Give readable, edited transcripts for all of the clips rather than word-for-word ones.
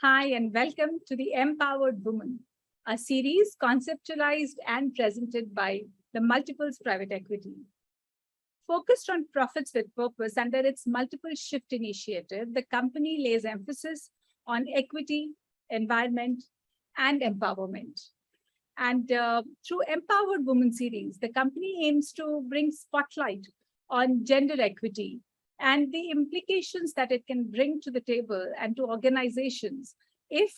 Hi, and welcome to the Empowered Woman, a series conceptualized and presented by the Multiples Private Equity. Focused on profits with purpose under its multiple shift initiative, the company lays emphasis on equity, environment, and empowerment. And through Empowered Women Series, the company aims to bring spotlight on gender equity and the implications that it can bring to the table and to organizations if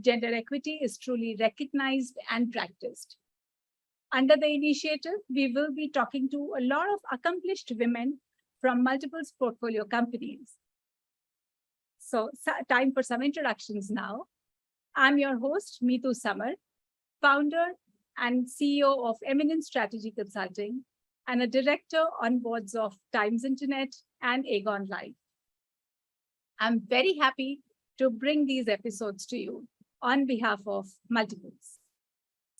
gender equity is truly recognized and practiced. Under the initiative, we will be talking to a lot of accomplished women from multiple portfolio companies. So time for some introductions now. I'm your host, Mitu Samar, founder and CEO of Eminent Strategy Consulting, and a director on boards of Times Internet and Aegon Life. I'm very happy to bring these episodes to you on behalf of Multiples.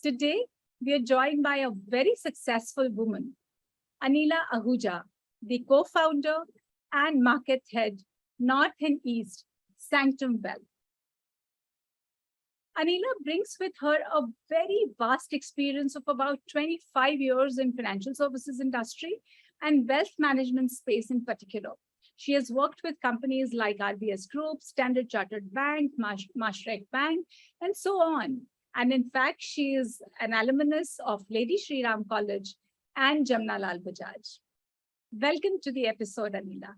Today, we are joined by a very successful woman, Anila Ahuja, the co-founder and market head, North and East, Sanctum Wealth. Anila brings with her a very vast experience of about 25 years in financial services industry and wealth management space in particular. She has worked with companies like RBS Group, Standard Chartered Bank, Mashreq Bank, and so on. And in fact, she is an alumnus of Lady Shri Ram College and Jamnalal Bajaj. Welcome to the episode, Anila.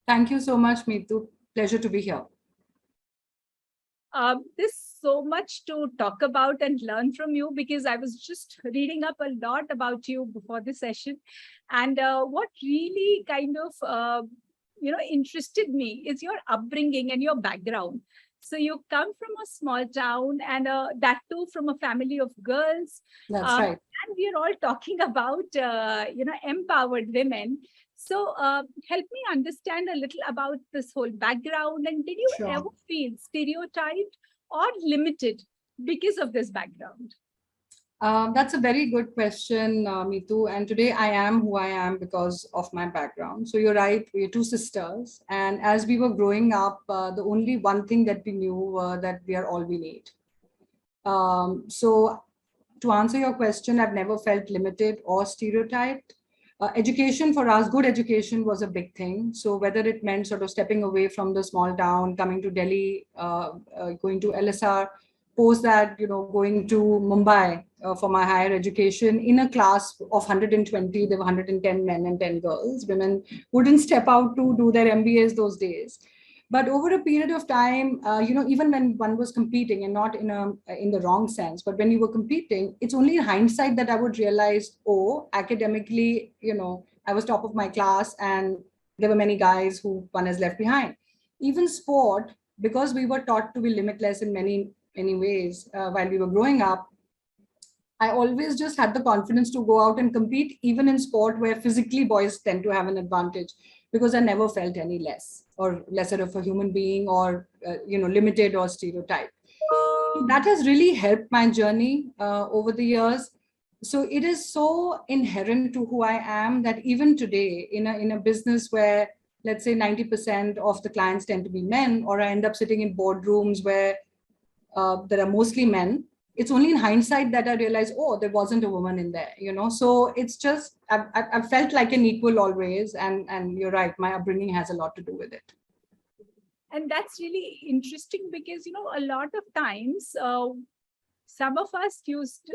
Thank you so much, Mitu. Pleasure to be here. There's so much to talk about and learn from you because I was just reading up a lot about you before the session. And what really kind of, interested me is your upbringing and your background. So you come from a small town and that too from a family of girls. That's right. And we are all talking about, empowered women. So help me understand a little about this whole background. And did you ever feel stereotyped or limited because of this background? That's a very good question, Mitu. And today I am who I am because of my background. So you're right, we're two sisters. And as we were growing up, the only one thing that we knew that we are all we need. So to answer your question, I've never felt limited or stereotyped. Education for us, good education was a big thing. So whether it meant sort of stepping away from the small town, coming to Delhi, going to LSR, post that, going to Mumbai for my higher education in a class of 120, there were 110 men and 10 girls. Women wouldn't step out to do their MBAs those days. But over a period of time, even when one was competing, and not in the wrong sense, but when you were competing, it's only in hindsight that I would realize, academically, I was top of my class and there were many guys who one has left behind. Even sport, because we were taught to be limitless in many ways while we were growing up, I always just had the confidence to go out and compete, even in sport where physically boys tend to have an advantage, because I never felt any less or lesser of a human being or, limited or stereotyped. That has really helped my journey over the years. So it is so inherent to who I am that even today in a business where, let's say 90% of the clients tend to be men, or I end up sitting in boardrooms where there are mostly men, it's only in hindsight that I realized, there wasn't a woman in there, So it's just, I've felt like an equal always. And you're right, my upbringing has a lot to do with it. And that's really interesting because, a lot of times, some of us used,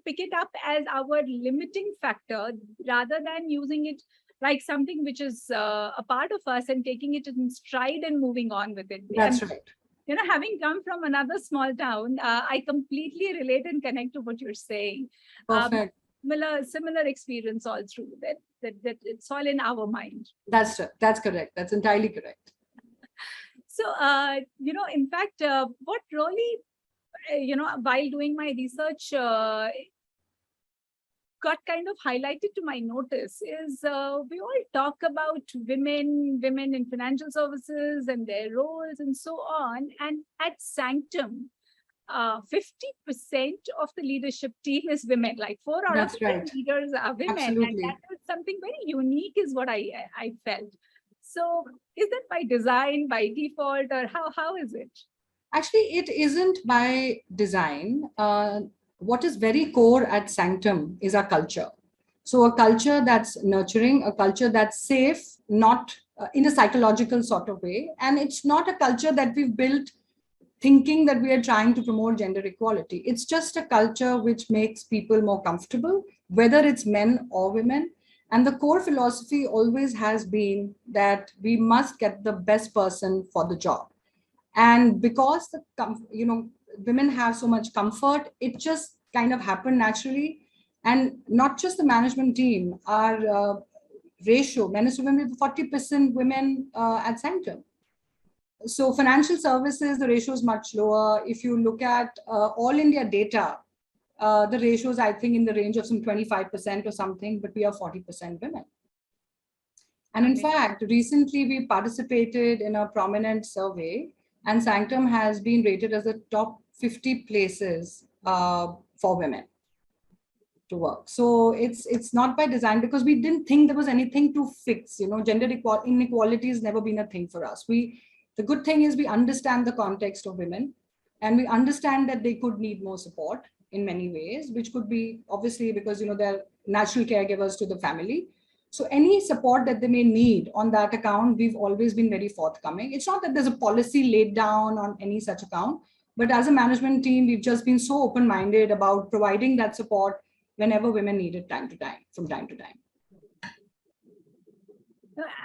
pick it up as our limiting factor rather than using it like something which is a part of us and taking it in stride and moving on with it. That's right. Having come from another small town, I completely relate and connect to what you're saying. Perfect. Similar experience all through that it's all in our mind. That's correct. That's entirely correct. So, in fact, what really, while doing my research, got kind of highlighted to my notice is we all talk about women in financial services and their roles and so on. And at Sanctum, 50% of the leadership team is women, like 4 out of 10 leaders are women. Absolutely. And that was something very unique is what I felt. So is that by design, by default, or how is it? Actually, it isn't by design. What is very core at Sanctum is our culture. So a culture that's nurturing, a culture that's safe, not in a psychological sort of way. And it's not a culture that we've built thinking that we are trying to promote gender equality. It's just a culture which makes people more comfortable, whether it's men or women. And the core philosophy always has been that we must get the best person for the job. And because women have so much comfort, it just kind of happened naturally. And not just the management team, our ratio, men to women, 40% women at Sanctum. So financial services, the ratio is much lower. If you look at all India data, the ratio is, I think, in the range of some 25% or something, but we are 40% women. And in fact, recently we participated in a prominent survey, and Sanctum has been rated as the top 50 places for women to work. So it's not by design, because we didn't think there was anything to fix. Gender inequality has never been a thing for us. The good thing is we understand the context of women, and we understand that they could need more support in many ways, which could be obviously because they're natural caregivers to the family. So any support that they may need on that account, we've always been very forthcoming. It's not that there's a policy laid down on any such account, but as a management team, we've just been so open-minded about providing that support whenever women need it from time to time.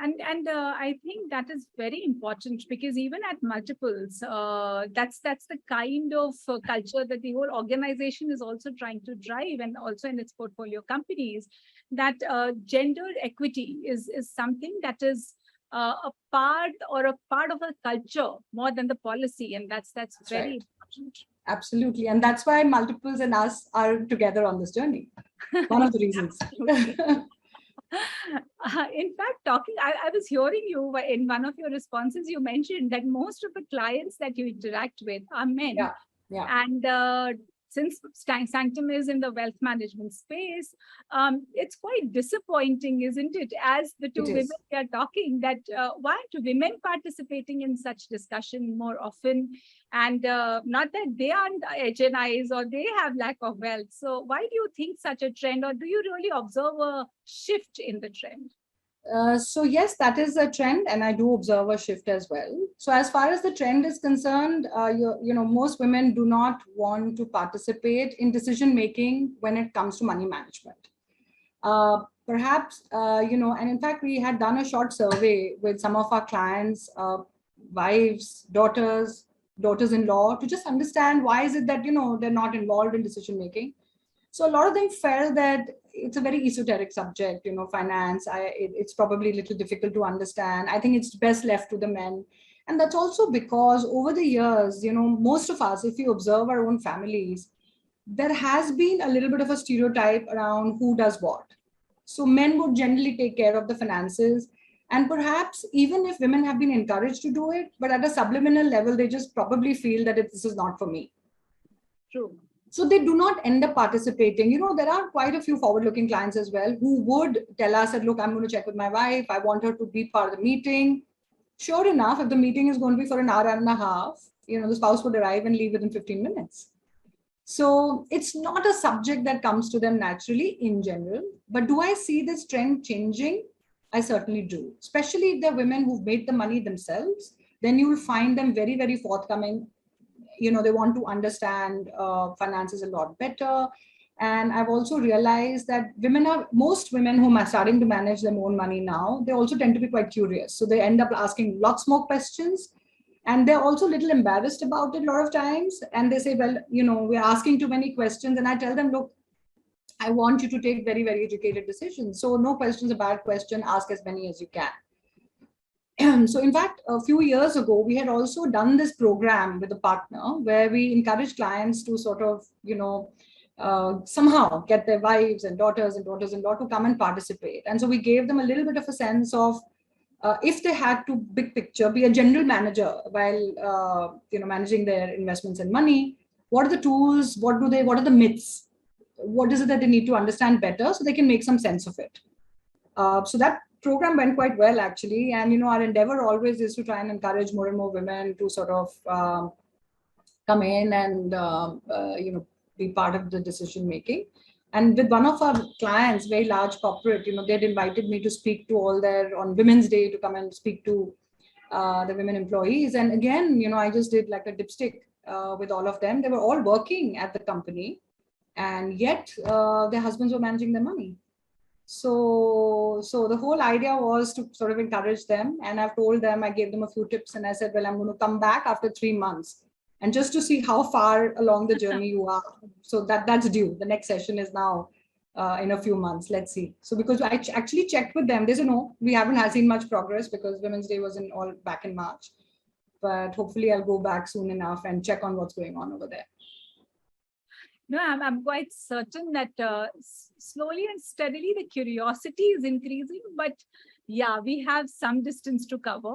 And I think that is very important, because even at multiples, that's the kind of culture that the whole organization is also trying to drive, and also in its portfolio companies, that gender equity is something that is a part of a culture more than the policy, and that's very right. important. Absolutely, and that's why multiples and us are together on this journey. One of the reasons. In fact, I was hearing you in one of your responses, you mentioned that most of the clients that you interact with are men. Yeah. And since Sanctum is in the wealth management space, it's quite disappointing, isn't it? As the two women are talking, that why aren't women participating in such discussion more often? And not that they aren't HNIs or they have lack of wealth. So why do you think such a trend, or do you really observe a shift in the trend? So yes, that is a trend, and I do observe a shift as well. So as far as the trend is concerned, most women do not want to participate in decision making when it comes to money management. Perhaps, and in fact, we had done a short survey with some of our clients, wives, daughters-in-law, to just understand why is it that they're not involved in decision making. So a lot of them felt that it's a very esoteric subject, finance. It's probably a little difficult to understand. I think it's best left to the men. And that's also because over the years, most of us, if you observe our own families, there has been a little bit of a stereotype around who does what. So men would generally take care of the finances. And perhaps even if women have been encouraged to do it, but at a subliminal level, they just probably feel that this is not for me. True. So they do not end up participating. There are quite a few forward-looking clients as well who would tell us that, look, I'm going to check with my wife. I want her to be part of the meeting. Sure enough, if the meeting is going to be for an hour and a half, the spouse would arrive and leave within 15 minutes. So it's not a subject that comes to them naturally in general. But do I see this trend changing? I certainly do. Especially if they're women who've made the money themselves, then you will find them very, very forthcoming. They want to understand finances a lot better. And I've also realized that most women who are starting to manage their own money now, they also tend to be quite curious. So they end up asking lots more questions. And they're also a little embarrassed about it a lot of times. And they say, well, we're asking too many questions. And I tell them, look, I want you to take very, very educated decisions. So no question's a bad question. Ask as many as you can. So in fact, a few years ago, we had also done this program with a partner where we encourage clients to sort of, somehow get their wives and daughters-in-law to come and participate. And so we gave them a little bit of a sense of if they had to big picture be a general manager while managing their investments and money, what are the tools? What are the myths? What is it that they need to understand better so they can make some sense of it? So that program went quite well, actually. And, our endeavor always is to try and encourage more and more women to sort of come in and be part of the decision making. And with one of our clients, very large corporate, they'd invited me to speak to all their on Women's Day to come and speak to the women employees. And again, I just did like a dipstick with all of them. They were all working at the company, and yet their husbands were managing their money. So the whole idea was to sort of encourage them. And I've told them, I gave them a few tips, and I said, well, I'm going to come back after 3 months and just to see how far along the journey you are. So that's due. The next session is now in a few months. Let's see. So because I actually checked with them, they said, no, we haven't seen much progress because Women's Day was back in March. But hopefully I'll go back soon enough and check on what's going on over there. No, I'm quite certain that slowly and steadily the curiosity is increasing. But yeah, we have some distance to cover.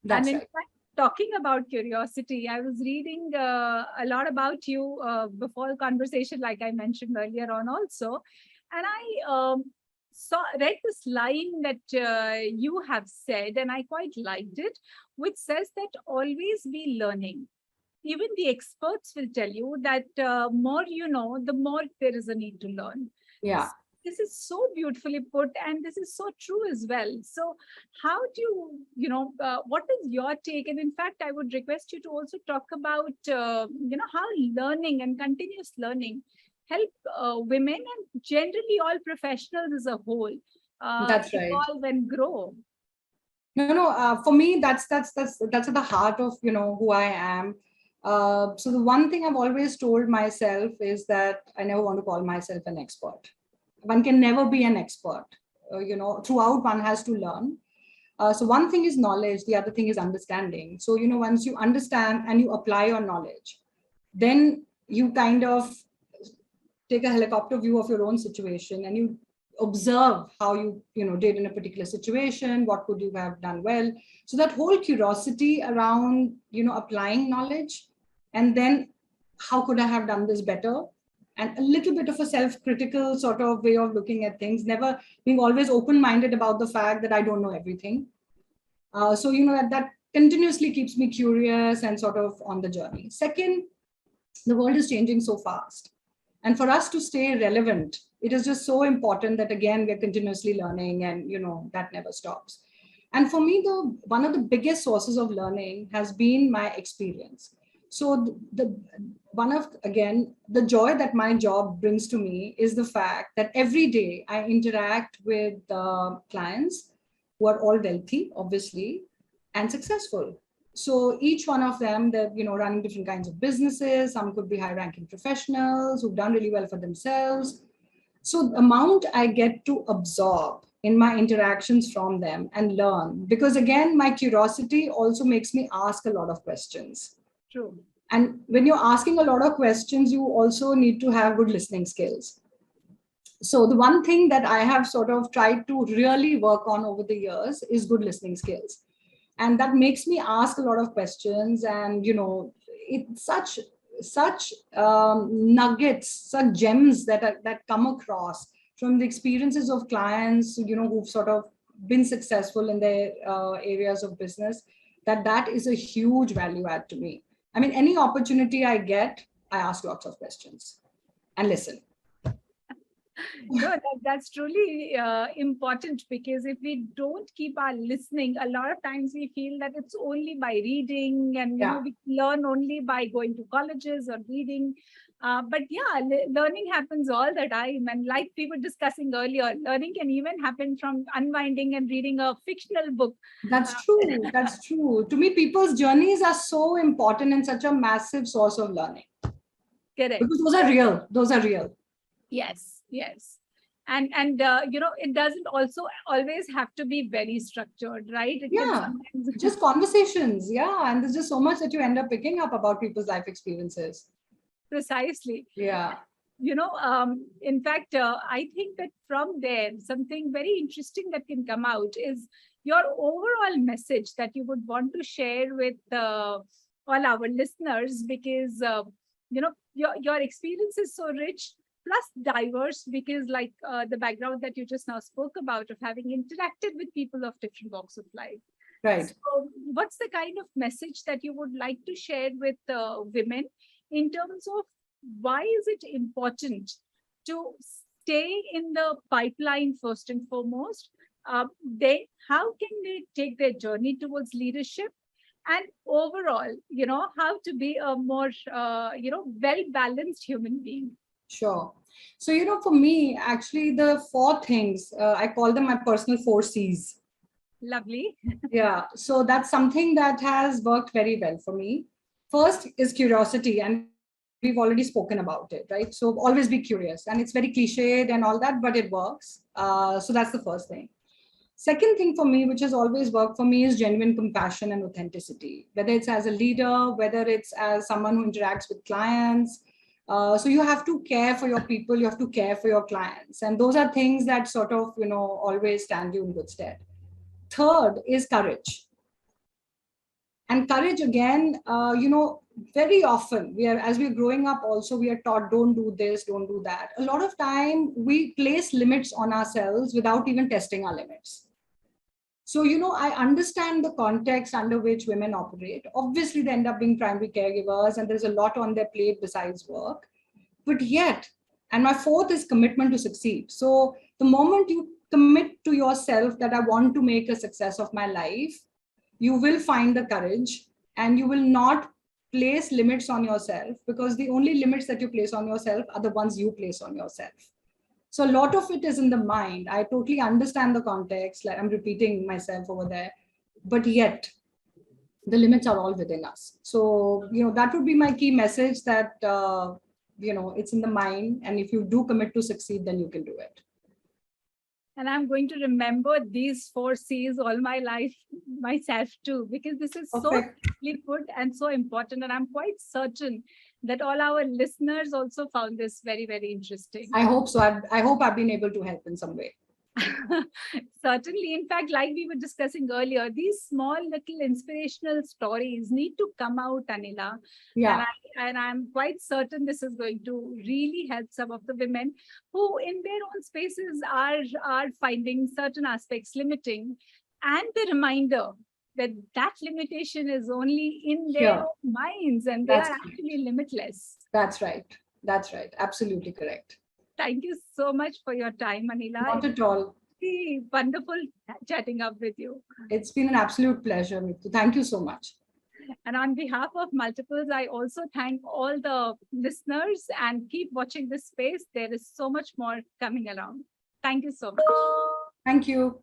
That's and in right. fact, talking about curiosity, I was reading a lot about you before the conversation, like I mentioned earlier on also. And I read this line that you have said, and I quite liked it, which says that always be learning. Even the experts will tell you that more you know, the more there is a need to learn. Yeah. This is so beautifully put, and this is so true as well. So how do what is your take? And in fact, I would request you to also talk about, how learning and continuous learning help women and generally all professionals as a whole That's right. evolve and grow. No. For me, that's at the heart of who I am. So the one thing I've always told myself is that I never want to call myself an expert. One can never be an expert. Throughout one has to learn. So one thing is knowledge, the other thing is understanding. So once you understand and you apply your knowledge, then you kind of take a helicopter view of your own situation and you observe how you did in a particular situation, what could you have done well. So that whole curiosity around applying knowledge, and then how could I have done this better, and a little bit of a self-critical sort of way of looking at things, never being always open-minded about the fact that I don't know everything. So that continuously keeps me curious and sort of on the journey. Second, the world is changing so fast, and for us to stay relevant, it is just so important that again we're continuously learning, and that never stops. And for me, one of the biggest sources of learning has been my experience. So the joy that my job brings to me is the fact that every day I interact with clients who are all wealthy, obviously, and successful. So each one of them, they're running different kinds of businesses. Some could be high-ranking professionals who've done really well for themselves. So the amount I get to absorb in my interactions from them and learn, because again, my curiosity also makes me ask a lot of questions. True. And when you're asking a lot of questions, you also need to have good listening skills. So the one thing that I have sort of tried to really work on over the years is good listening skills. And that makes me ask a lot of questions. And, it's such nuggets, such gems that come across from the experiences of clients, who've sort of been successful in their areas of business, that is a huge value add to me. I mean, any opportunity I get, I ask lots of questions and listen. No, that's truly important, because if we don't keep our listening, a lot of times we feel that it's only by reading, and we learn only by going to colleges or reading. But yeah, learning happens all the time. And like we were discussing earlier, learning can even happen from unwinding and reading a fictional book. That's true. That's true. To me, people's journeys are so important and such a massive source of learning. Correct. Because those are real. Those are real. Yes. And it doesn't also always have to be very structured, right? It can sometimes just conversations. Yeah. And there's just so much that you end up picking up about people's life experiences. Precisely. Yeah. In fact, I think that from there, something very interesting that can come out is your overall message that you would want to share with all our listeners, because, your experience is so rich, plus diverse, because like the background that you just now spoke about of having interacted with people of different walks of life. Right. So what's the kind of message that you would like to share with women in terms of why is it important to stay in the pipeline first and foremost? How can they take their journey towards leadership, and overall, how to be a more, well balanced human being? Sure. So, for me, actually, the four things, I call them my personal four C's. Lovely. Yeah. So that's something that has worked very well for me. First is curiosity, and we've already spoken about it, right? So always be curious, and it's very cliched and all that, but it works. So that's the first thing. Second thing for me, which has always worked for me, is genuine compassion and authenticity, whether it's as a leader, whether it's as someone who interacts with clients. So you have to care for your people, you have to care for your clients. And those are things that sort of, always stand you in good stead. Third is courage. And courage, again, very often as we're growing up also, we are taught, don't do this, don't do that. A lot of time we place limits on ourselves without even testing our limits. So, I understand the context under which women operate. Obviously, they end up being primary caregivers and there's a lot on their plate besides work. But yet, and my fourth is commitment to succeed. So the moment you commit to yourself that I want to make a success of my life, you will find the courage and you will not place limits on yourself, because the only limits that you place on yourself are the ones you place on yourself. So a lot of it is in the mind. I totally understand the context, like I'm repeating myself over there, but yet the limits are all within us. So, that would be my key message, that, it's in the mind. And if you do commit to succeed, then you can do it. And I'm going to remember these four C's all my life, myself too, because this is so simply put and so important. And I'm quite certain that all our listeners also found this very, very interesting. I hope so. I hope I've been able to help in some way. Certainly. In fact, like we were discussing earlier, these small little inspirational stories need to come out, Anila. Yeah. And I'm quite certain this is going to really help some of the women who in their own spaces are finding certain aspects limiting, and the reminder that limitation is only in their own minds, and they are actually limitless. That's right. That's right. Absolutely correct. Thank you so much for your time, Anila. Not at all. It's wonderful chatting up with you. It's been an absolute pleasure, Mitu. Thank you so much. And on behalf of Multiples, I also thank all the listeners, and keep watching this space. There is so much more coming along. Thank you so much. Thank you.